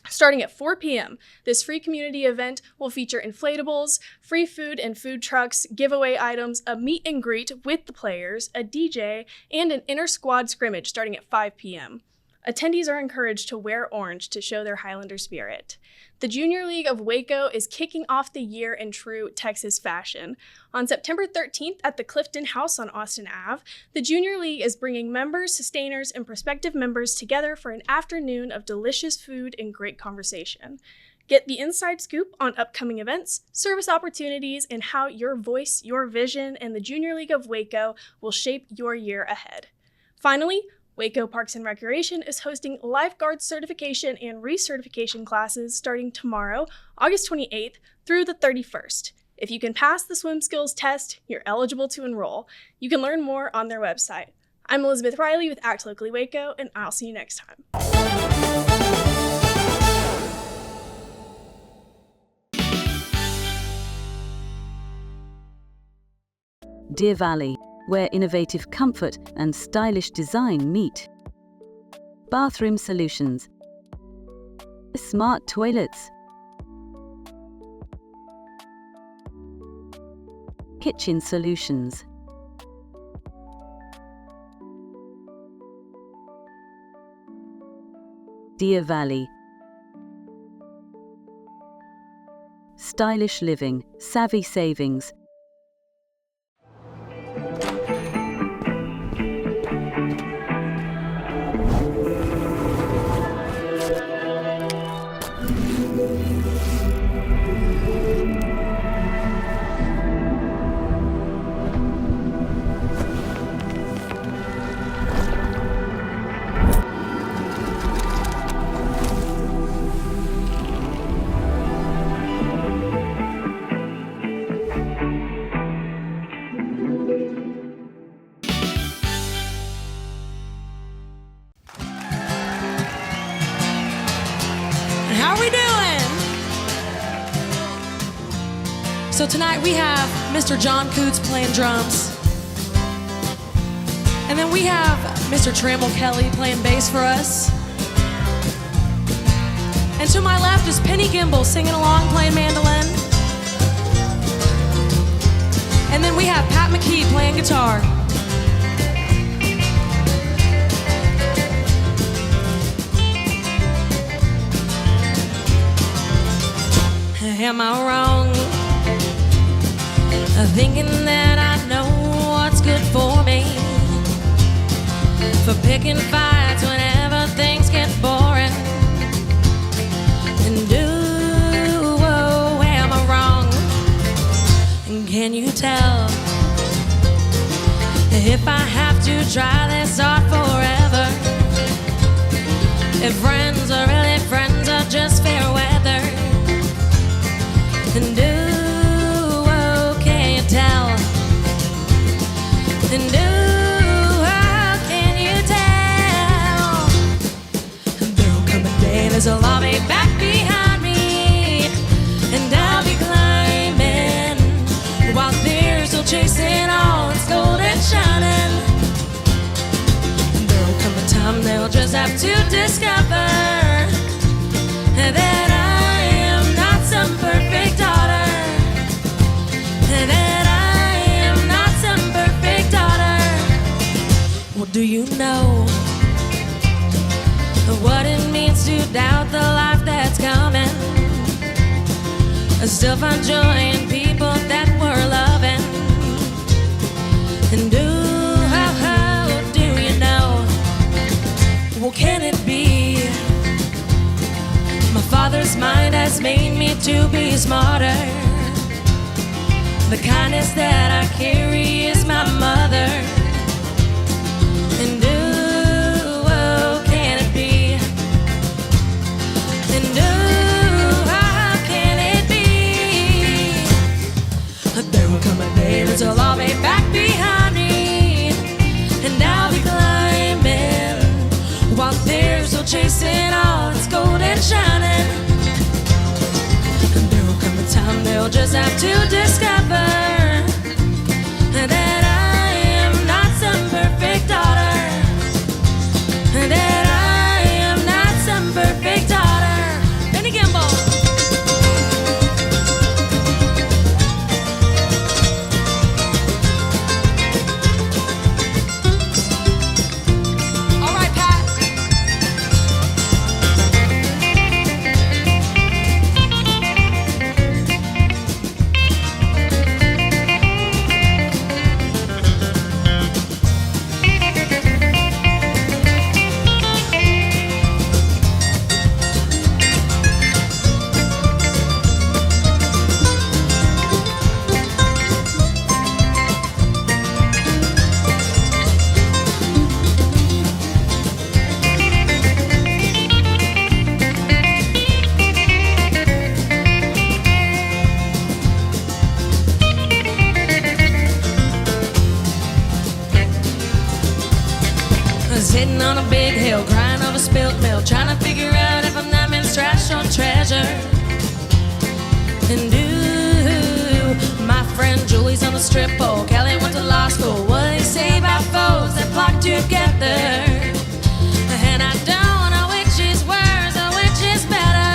Speaker 11: Starting at 4 p.m., this free community event will feature inflatables, free food and food trucks, giveaway items, a meet and greet with the players, a DJ, and an inter-squad scrimmage starting at 5 p.m. Attendees are encouraged to wear orange to show their Highlander spirit. The Junior League of Waco is kicking off the year in true Texas fashion. On September 13th at the Clifton House on Austin Ave, the Junior League is bringing members, sustainers, and prospective members together for an afternoon of delicious food and great conversation. Get the inside scoop on upcoming events, service opportunities, and how your voice, your vision, and the Junior League of Waco will shape your year ahead. Finally, Waco Parks and Recreation is hosting lifeguard certification and recertification classes starting tomorrow, August 28th through the 31st. If you can pass the swim skills test, you're eligible to enroll. You can learn more on their website. I'm Elizabeth Riley with Act Locally Waco, and I'll see you next time.
Speaker 12: Deer Valley, where innovative comfort and stylish design meet. Bathroom solutions, smart toilets, kitchen solutions. Deer Valley. Stylish living, savvy savings.
Speaker 3: How are we doing? So tonight we have Mr. John Coots playing drums. And then we have Mr. Tramble Kelly playing bass for us. And to my left is Penny Gimbel singing along, playing mandolin. And then we have Pat McKee playing guitar. Am I wrong? Thinking that I know what's good for me, for picking fights whenever things get boring. And am I wrong? And can you tell if I have to try this out forever? If friends are really friends or just fair weather? And can you tell? And how can you tell? There'll come a day there's a lobby back behind me, and I'll be climbing while they're still chasing on, it's gold and shining. There'll come a time they'll just have to discover that I am not some perfect daughter, that I am not some perfect daughter. Well, do you know what it means to doubt the life that's coming? I still find joy in people that we're loving. And how do you know? Well, can it be my father's mind has made me to be smarter? The kindness that I carry is my mother. And can it be? And how can it be? There will come a day that will all be back behind me, and I'll be climbing while
Speaker 10: they're still chasing all that's gold and shining. And there will come a time they'll just have to discover that I am not some perfect daughter, that I am not some perfect daughter. Benny Gamble. Sitting on a big hill, crying over spilt milk, trying to figure out if I'm that man's trash or treasure. And ooh, my friend Julie's on the strip pole, Kelly went to law school. What do they say about foes that flock together? And I don't know which is worse or which is better.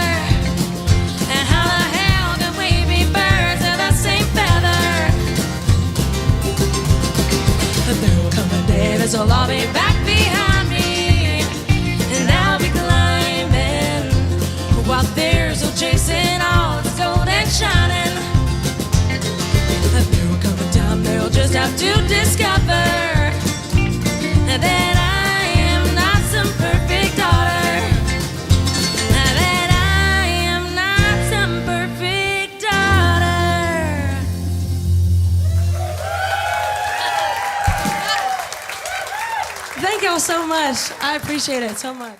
Speaker 10: And how the hell can we be birds of the same feather? But there will come a day this will all be back behind me, and I'll be climbing while they're still chasing all that's gold and shining. And there will come a time they'll just have to discover that I am not some perfect daughter, that I am not some perfect daughter. Thank y'all so much. I appreciate it so much.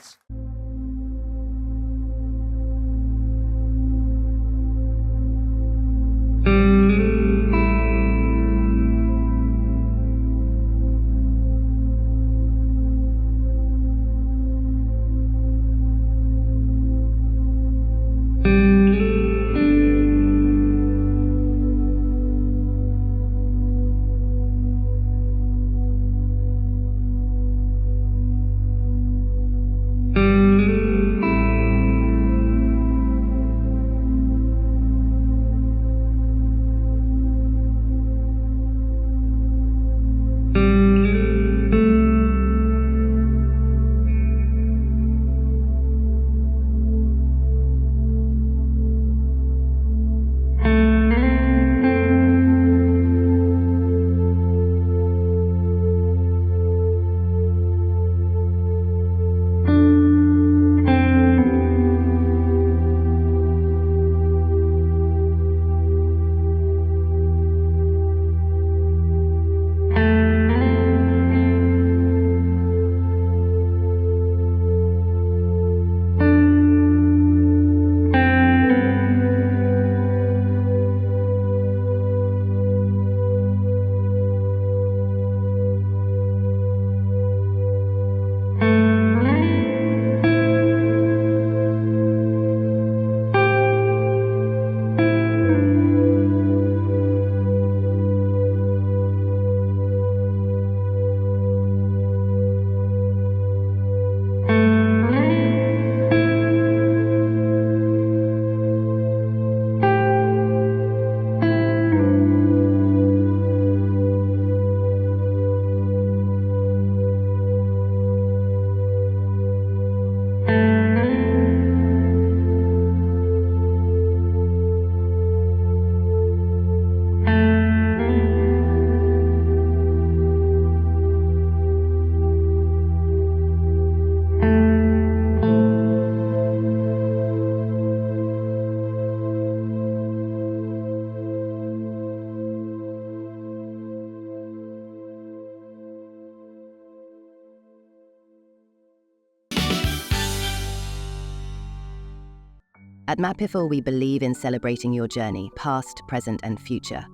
Speaker 13: At Matt Piffle, we believe in celebrating your journey, past, present, and future.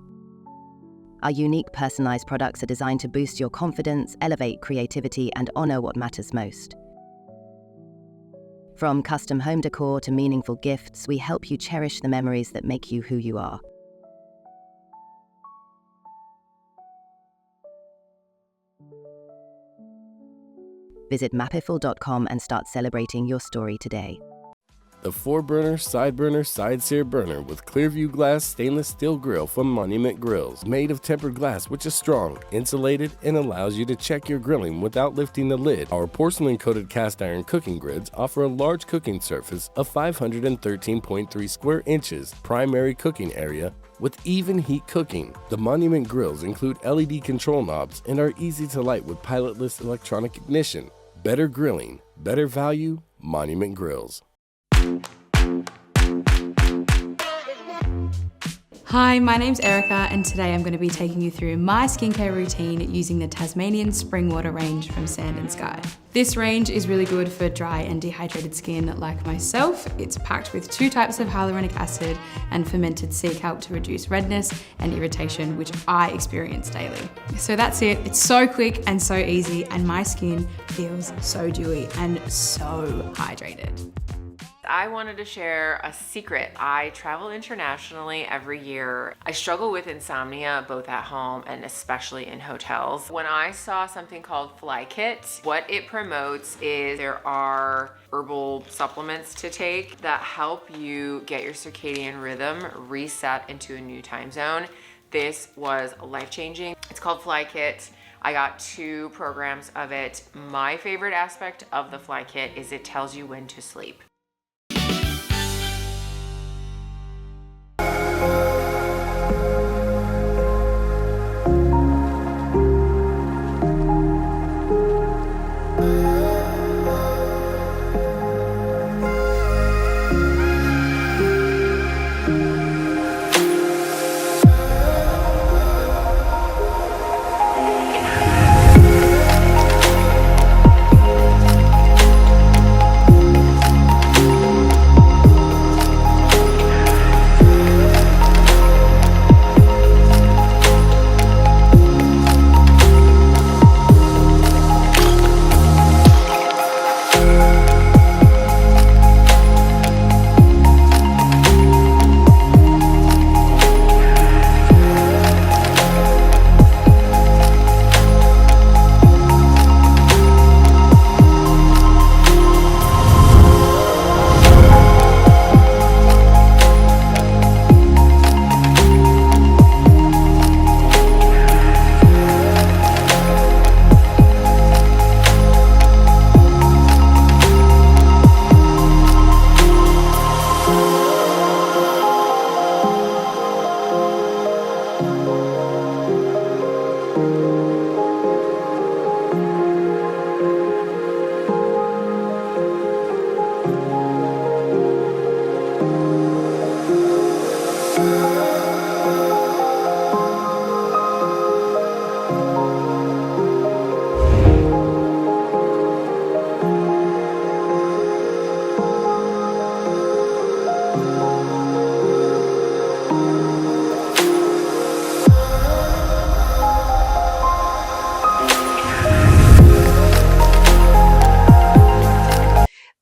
Speaker 13: Our unique personalized products are designed to boost your confidence, elevate creativity, and honor what matters most. From custom home decor to meaningful gifts, we help you cherish the memories that make you who you are. Visit mapiful.com and start celebrating your story today.
Speaker 14: The 4-burner, side sear burner with Clearview glass stainless steel grill from Monument Grills. Made of tempered glass, which is strong, insulated, and allows you to check your grilling without lifting the lid. Our porcelain-coated cast iron cooking grids offer a large cooking surface of 513.3 square inches, primary cooking area, with even heat cooking. The Monument Grills include LED control knobs and are easy to light with pilotless electronic ignition. Better grilling, better value, Monument Grills.
Speaker 15: Hi, my name's Erica and today I'm going to be taking you through my skincare routine using the Tasmanian Spring Water range from Sand and Sky. This range is really good for dry and dehydrated skin like myself. It's packed with 2 types of hyaluronic acid and fermented sea kelp to reduce redness and irritation, which I experience daily. So that's it. It's so quick and so easy, and my skin feels so dewy and so hydrated.
Speaker 16: I wanted to share a secret. I travel internationally every year. I struggle with insomnia both at home and especially in hotels. When I saw something called Fly Kit, what it promotes is there are herbal supplements to take that help you get your circadian rhythm reset into a new time zone. This was life-changing. It's called Fly Kit. I got 2 programs of it. My favorite aspect of the Fly Kit is it tells you when to sleep.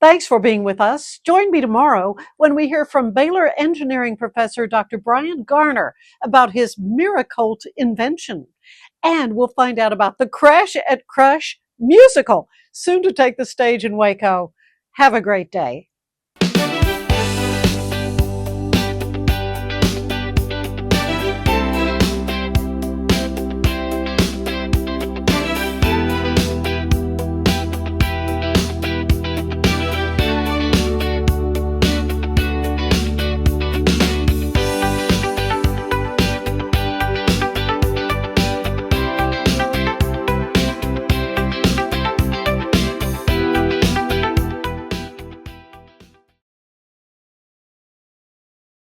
Speaker 1: Thanks for being with us. Join me tomorrow when we hear from Baylor engineering professor Dr. Brian Garner about his Miracult invention. And we'll find out about the Crash at Crush musical, soon to take the stage in Waco. Have a great day.